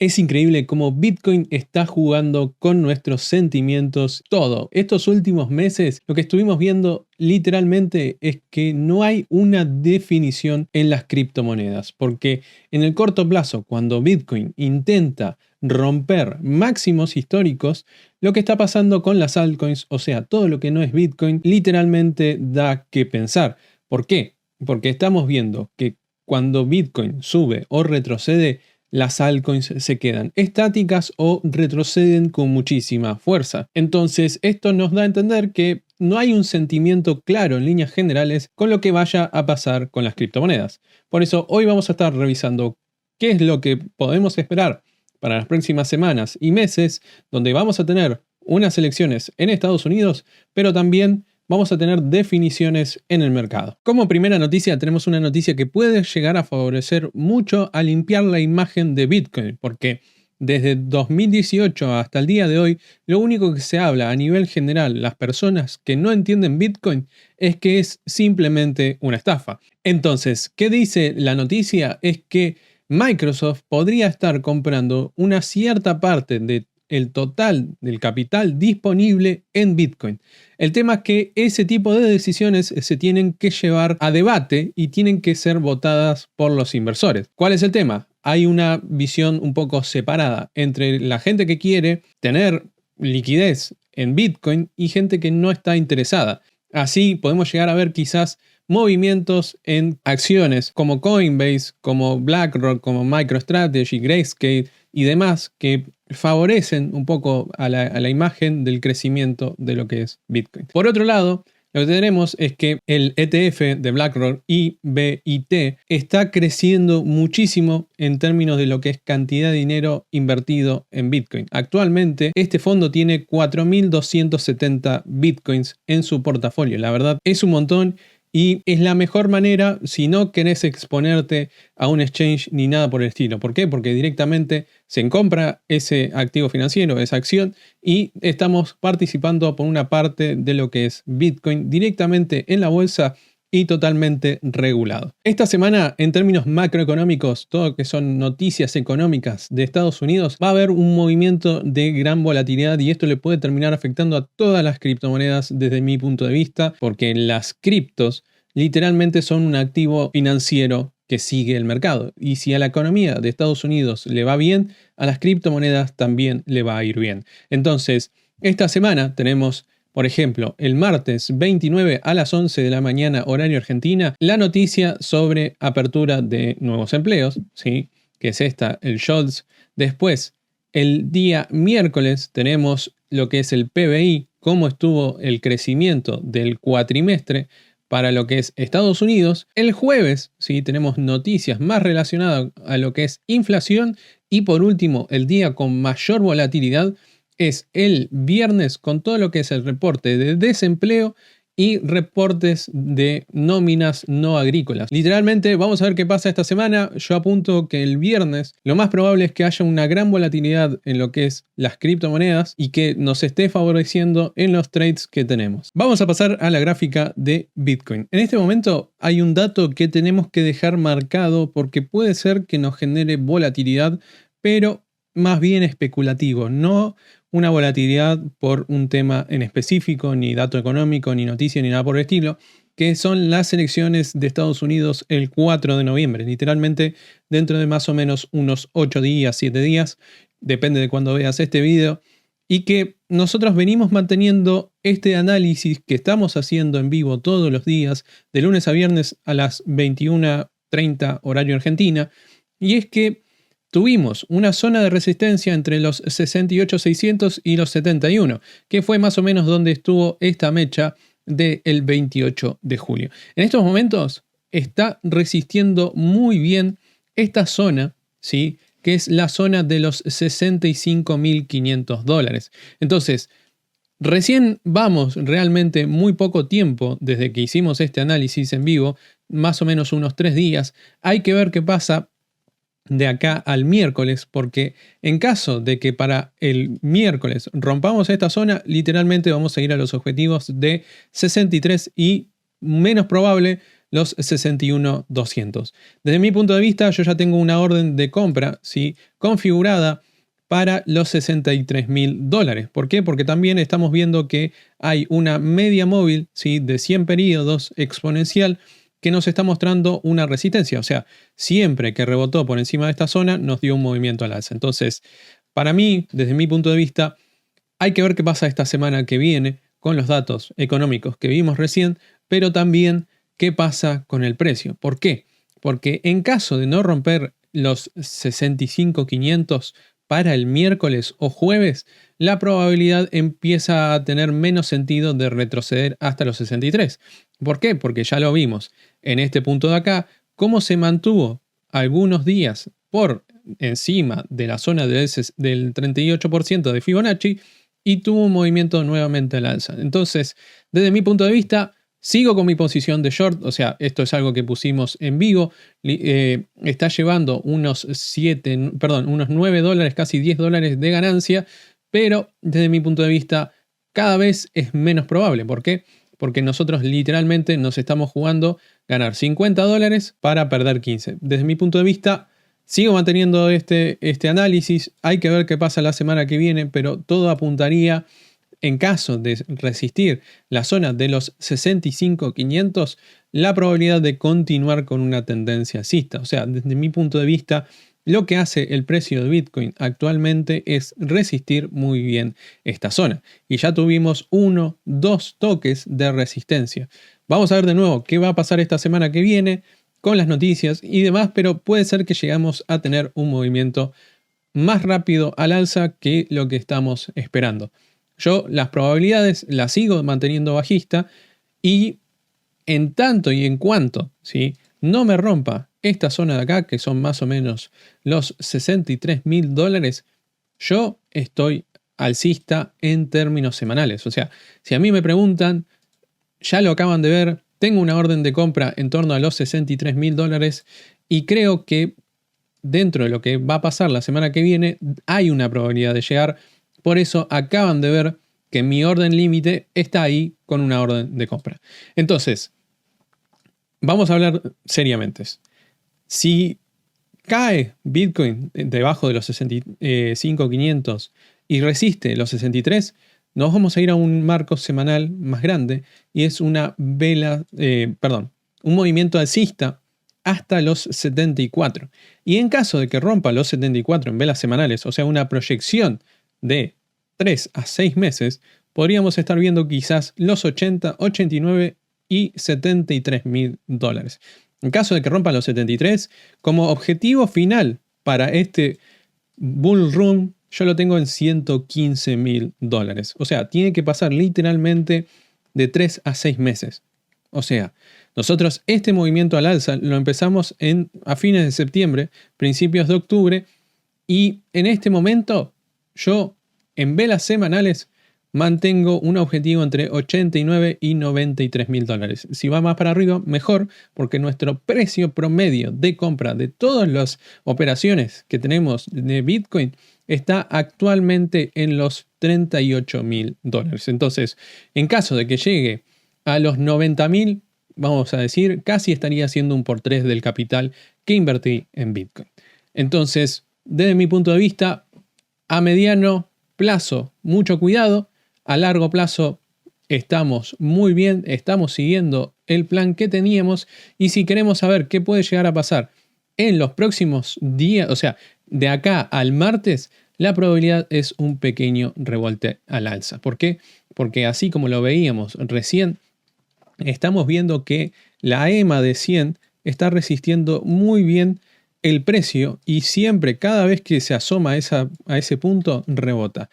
Es increíble cómo Bitcoin está jugando con nuestros sentimientos, todo. Estos últimos meses lo que estuvimos viendo literalmente es que no hay una definición en las criptomonedas, porque en el corto plazo, cuando Bitcoin intenta romper máximos históricos, lo que está pasando con las altcoins, o sea, todo lo que no es Bitcoin, literalmente da que pensar. ¿Por qué? Porque estamos viendo que cuando Bitcoin sube o retrocede, las altcoins se quedan estáticas o retroceden con muchísima fuerza. Entonces, esto nos da a entender que no hay un sentimiento claro en líneas generales con lo que vaya a pasar con las criptomonedas. Por eso, hoy vamos a estar revisando qué es lo que podemos esperar para las próximas semanas y meses, donde vamos a tener unas elecciones en Estados Unidos, pero también vamos a tener definiciones en el mercado. Como primera noticia tenemos una noticia que puede llegar a favorecer mucho a limpiar la imagen de Bitcoin, porque desde 2018 hasta el día de hoy, lo único que se habla a nivel general, las personas que no entienden Bitcoin, es que es simplemente una estafa. Entonces, ¿qué dice la noticia? Es que Microsoft podría estar comprando una cierta parte de el total del capital disponible en Bitcoin. El tema es que ese tipo de decisiones se tienen que llevar a debate y tienen que ser votadas por los inversores. ¿Cuál es el tema? Hay una visión un poco separada entre la gente que quiere tener liquidez en Bitcoin y gente que no está interesada. Así podemos llegar a ver quizás movimientos en acciones como Coinbase, como BlackRock, como MicroStrategy, Grayscale y demás que favorecen un poco a la imagen del crecimiento de lo que es Bitcoin. Por otro lado, lo que tenemos es que el ETF de BlackRock, IBIT, está creciendo muchísimo en términos de lo que es cantidad de dinero invertido en Bitcoin. Actualmente, este fondo tiene 4.270 Bitcoins en su portafolio. La verdad, es un montón. Y es la mejor manera si no querés exponerte a un exchange ni nada por el estilo. ¿Por qué? Porque directamente se compra ese activo financiero, esa acción, y estamos participando por una parte de lo que es Bitcoin directamente en la bolsa y totalmente regulado. Esta semana, en términos macroeconómicos, todo lo que son noticias económicas de Estados Unidos, va a haber un movimiento de gran volatilidad y esto le puede terminar afectando a todas las criptomonedas desde mi punto de vista, porque las criptos literalmente son un activo financiero que sigue el mercado. Y si a la economía de Estados Unidos le va bien, a las criptomonedas también le va a ir bien. Entonces, esta semana tenemos, por ejemplo, el martes 29 a las 11 de la mañana, horario Argentina, la noticia sobre apertura de nuevos empleos, ¿sí? Que es esta, el JOLTS. Después, el día miércoles tenemos lo que es el PBI, cómo estuvo el crecimiento del cuatrimestre para lo que es Estados Unidos. El jueves, ¿sí? Tenemos noticias más relacionadas a lo que es inflación. Y por último, el día con mayor volatilidad es el viernes con todo lo que es el reporte de desempleo y reportes de nóminas no agrícolas. Literalmente vamos a ver qué pasa esta semana. Yo apunto que el viernes lo más probable es que haya una gran volatilidad en lo que es las criptomonedas y que nos esté favoreciendo en los trades que tenemos. Vamos a pasar a la gráfica de Bitcoin. En este momento hay un dato que tenemos que dejar marcado porque puede ser que nos genere volatilidad, pero más bien especulativo, no una volatilidad por un tema en específico, ni dato económico, ni noticia, ni nada por el estilo, que son las elecciones de Estados Unidos el 4 de noviembre, literalmente dentro de más o menos unos 8 días, 7 días, depende de cuando veas este video, y que nosotros venimos manteniendo este análisis que estamos haciendo en vivo todos los días, de lunes a viernes a las 21:30 horario Argentina, y es que tuvimos una zona de resistencia entre los 68.600 y los 71, que fue más o menos donde estuvo esta mecha del 28 de julio. En estos momentos está resistiendo muy bien esta zona, ¿sí? Que es la zona de los $65.500. Entonces, recién vamos realmente muy poco tiempo desde que hicimos este análisis en vivo, más o menos unos 3 días. Hay que ver qué pasa de acá al miércoles, porque en caso de que para el miércoles rompamos esta zona, literalmente vamos a ir a los objetivos de 63 y menos probable los 61.200. Desde mi punto de vista, yo ya tengo una orden de compra, ¿sí?, configurada para los $63.000. ¿Por qué? Porque también estamos viendo que hay una media móvil, ¿sí?, de 100 periodos exponencial que nos está mostrando una resistencia. O sea, siempre que rebotó por encima de esta zona nos dio un movimiento al alza. Entonces, para mí, desde mi punto de vista, hay que ver qué pasa esta semana que viene con los datos económicos que vimos recién, pero también qué pasa con el precio. ¿Por qué? Porque en caso de no romper los 65.500 para el miércoles o jueves, la probabilidad empieza a tener menos sentido de retroceder hasta los 63. ¿Por qué? Porque ya lo vimos en este punto de acá, cómo se mantuvo algunos días por encima de la zona del 38% de Fibonacci y tuvo un movimiento nuevamente al alza. Entonces, desde mi punto de vista, sigo con mi posición de short, o sea, esto es algo que pusimos en vivo, está llevando unos $9, casi $10 de ganancia, pero desde mi punto de vista cada vez es menos probable. ¿Por qué? Porque nosotros literalmente nos estamos jugando ganar $50 para perder 15. Desde mi punto de vista, sigo manteniendo este análisis, hay que ver qué pasa la semana que viene, pero todo apuntaría, en caso de resistir la zona de los 65.500, la probabilidad de continuar con una tendencia alcista. O sea, desde mi punto de vista, lo que hace el precio de Bitcoin actualmente es resistir muy bien esta zona. Y ya tuvimos 2 toques de resistencia. Vamos a ver de nuevo qué va a pasar esta semana que viene con las noticias y demás, pero puede ser que llegamos a tener un movimiento más rápido al alza que lo que estamos esperando. Yo las probabilidades las sigo manteniendo bajista y en tanto y en cuanto, ¿sí?, no me rompa esta zona de acá, que son más o menos los $63.000, yo estoy alcista en términos semanales. O sea, si a mí me preguntan, ya lo acaban de ver, tengo una orden de compra en torno a los $63.000 y creo que dentro de lo que va a pasar la semana que viene hay una probabilidad de llegar. Por eso acaban de ver que mi orden límite está ahí con una orden de compra. Entonces, vamos a hablar seriamente. Si cae Bitcoin debajo de los 65.500 y resiste los 63, nos vamos a ir a un marco semanal más grande y es un movimiento alcista hasta los 74. Y en caso de que rompa los 74 en velas semanales, o sea, una proyección de 3 a 6 meses, podríamos estar viendo quizás los 80, 89 y $73.000. En caso de que rompa los 73, como objetivo final para este bull run, yo lo tengo en $115.000. O sea, tiene que pasar literalmente de 3 a 6 meses. O sea, nosotros este movimiento al alza lo empezamos a fines de septiembre, principios de octubre, y en este momento yo en velas semanales mantengo un objetivo entre 89 y $93.000. Si va más para arriba, mejor, porque nuestro precio promedio de compra de todas las operaciones que tenemos de Bitcoin está actualmente en los $38.000. Entonces, en caso de que llegue a los 90.000, vamos a decir, casi estaría haciendo un por 3 del capital que invertí en Bitcoin. Entonces, desde mi punto de vista, a mediano plazo, mucho cuidado. A largo plazo estamos muy bien, estamos siguiendo el plan que teníamos, y si queremos saber qué puede llegar a pasar en los próximos días, o sea, de acá al martes, la probabilidad es un pequeño revolte al alza. ¿Por qué? Porque así como lo veíamos recién, estamos viendo que la EMA de 100 está resistiendo muy bien el precio y siempre, cada vez que se asoma a ese punto, rebota.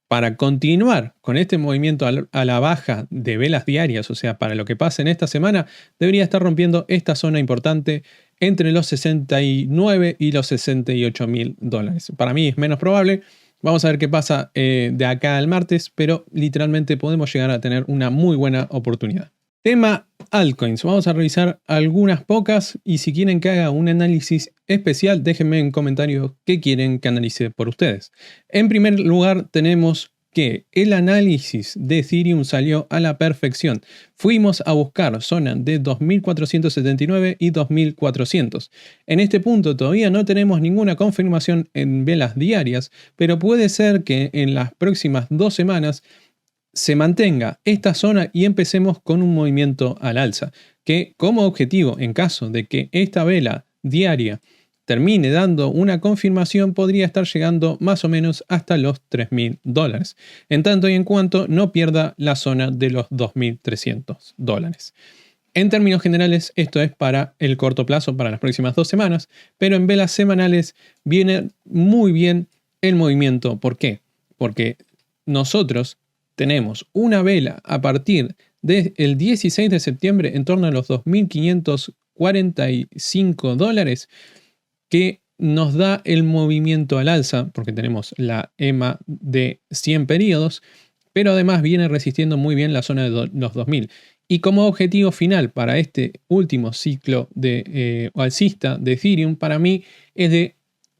Para continuar con este movimiento a la baja de velas diarias, o sea, para lo que pase en esta semana, debería estar rompiendo esta zona importante entre los 69 y los $68.000. Para mí es menos probable. Vamos a ver qué pasa de acá al martes, pero literalmente podemos llegar a tener una muy buena oportunidad. Tema altcoins. Vamos a revisar algunas pocas y si quieren que haga un análisis especial, déjenme en comentarios qué quieren que analice por ustedes. En primer lugar tenemos que el análisis de Ethereum salió a la perfección. Fuimos a buscar zona de 2479 y 2400. En este punto todavía no tenemos ninguna confirmación en velas diarias, pero puede ser que en las próximas 2 semanas se mantenga esta zona y empecemos con un movimiento al alza, que como objetivo, en caso de que esta vela diaria termine dando una confirmación, podría estar llegando más o menos hasta los $3.000, en tanto y en cuanto no pierda la zona de los $2.300. En términos generales, esto es para el corto plazo, para las próximas 2 semanas, pero en velas semanales viene muy bien el movimiento. ¿Por qué? Porque nosotros tenemos una vela a partir del 16 de septiembre en torno a los $2.545 que nos da el movimiento al alza, porque tenemos la EMA de 100 periodos, pero además viene resistiendo muy bien la zona de los 2000. Y como objetivo final para este último ciclo de alcista de Ethereum, para mí es de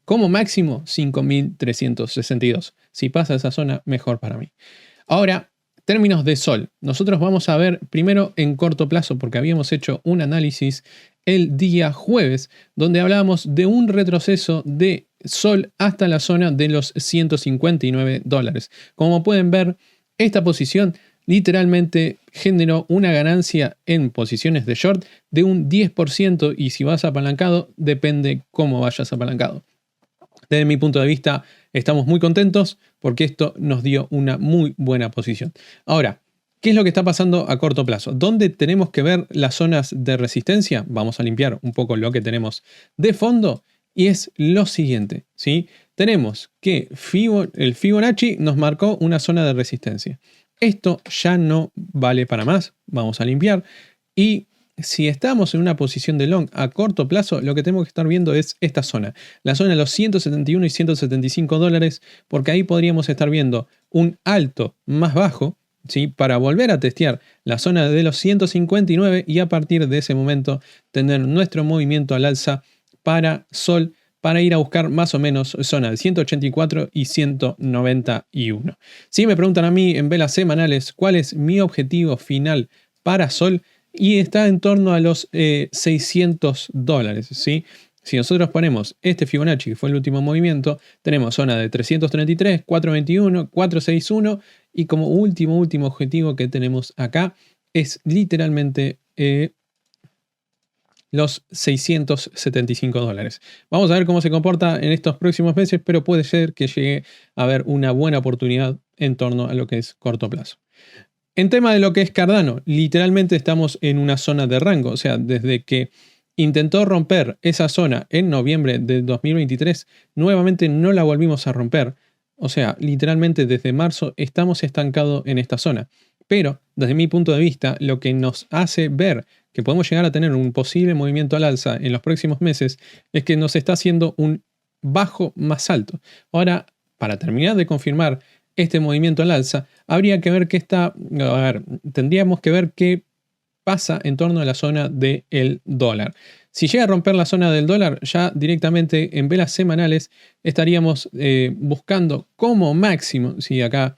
como máximo 5.362. Si pasa esa zona, mejor para mí. Ahora, términos de Sol. Nosotros vamos a ver primero en corto plazo, porque habíamos hecho un análisis el día jueves, donde hablábamos de un retroceso de Sol hasta la zona de los $159. Como pueden ver, esta posición literalmente generó una ganancia en posiciones de short de un 10% y si vas apalancado, depende cómo vayas apalancado. Desde mi punto de vista, estamos muy contentos porque esto nos dio una muy buena posición. Ahora, ¿qué es lo que está pasando a corto plazo? ¿Dónde tenemos que ver las zonas de resistencia? Vamos a limpiar un poco lo que tenemos de fondo y es lo siguiente, ¿sí? Tenemos que el Fibonacci nos marcó una zona de resistencia. Esto ya no vale para más. Vamos a limpiar y si estamos en una posición de long a corto plazo, lo que tenemos que estar viendo es esta zona. La zona de los $171 y $175, porque ahí podríamos estar viendo un alto más bajo, ¿sí? Para volver a testear la zona de los 159 y a partir de ese momento tener nuestro movimiento al alza para Sol, para ir a buscar más o menos zona de 184 y 191. Si me preguntan a mí en velas semanales cuál es mi objetivo final para Sol, y está en torno a los $600, ¿sí? Si nosotros ponemos este Fibonacci, que fue el último movimiento, tenemos zona de 333, 421, 461 y como último objetivo que tenemos acá es literalmente los $675. Vamos a ver cómo se comporta en estos próximos meses, pero puede ser que llegue a haber una buena oportunidad en torno a lo que es corto plazo. En tema de lo que es Cardano, literalmente estamos en una zona de rango, o sea, desde que intentó romper esa zona en noviembre de 2023, nuevamente no la volvimos a romper. O sea, literalmente desde marzo estamos estancados en esta zona. Pero, desde mi punto de vista, lo que nos hace ver que podemos llegar a tener un posible movimiento al alza en los próximos meses es que nos está haciendo un bajo más alto. Ahora, para terminar de confirmar este movimiento al alza, habría que ver tendríamos que ver qué pasa en torno a la zona del dólar. Si llega a romper la zona del dólar, ya directamente en velas semanales estaríamos buscando como máximo, si acá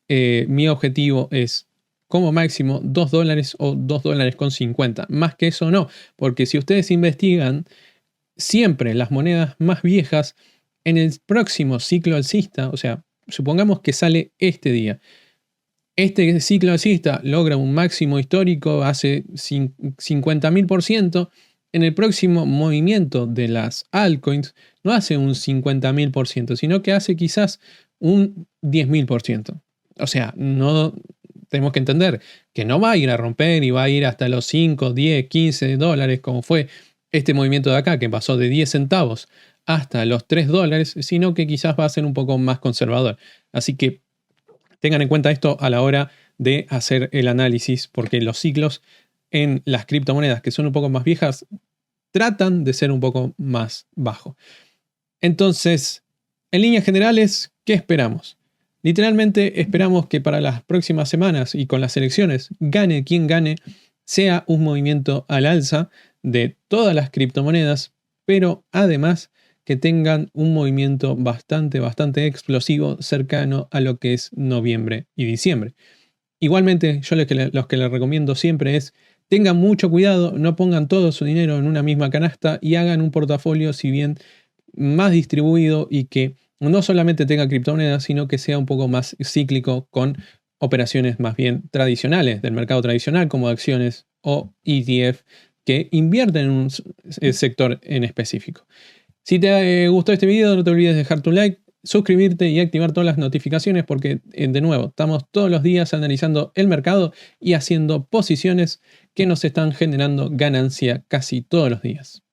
mi objetivo es como máximo $2 o $2.50. Más que eso no, porque si ustedes investigan, siempre las monedas más viejas en el próximo ciclo alcista, o sea, supongamos que sale este día. Este ciclo alcista logra un máximo histórico, hace 50.000%. En el próximo movimiento de las altcoins no hace un 50.000%, sino que hace quizás un 10.000%. O sea, no tenemos que entender que no va a ir a romper y va a ir hasta los 5, 10, $15, como fue este movimiento de acá, que pasó de 10 centavos hasta los $3, sino que quizás va a ser un poco más conservador. Así que tengan en cuenta esto a la hora de hacer el análisis, porque los ciclos en las criptomonedas que son un poco más viejas tratan de ser un poco más bajos. Entonces, en líneas generales, ¿qué esperamos? Literalmente esperamos que para las próximas semanas y con las elecciones, gane quien gane, sea un movimiento al alza de todas las criptomonedas, pero además que tengan un movimiento bastante explosivo cercano a lo que es noviembre y diciembre. Igualmente, yo los que les recomiendo siempre es tengan mucho cuidado, no pongan todo su dinero en una misma canasta y hagan un portafolio si bien más distribuido y que no solamente tenga criptomonedas, sino que sea un poco más cíclico con operaciones más bien tradicionales del mercado tradicional como acciones o ETF que invierten en un sector en específico. Si te gustó este video, no te olvides de dejar tu like, suscribirte y activar todas las notificaciones porque, de nuevo, estamos todos los días analizando el mercado y haciendo posiciones que nos están generando ganancia casi todos los días.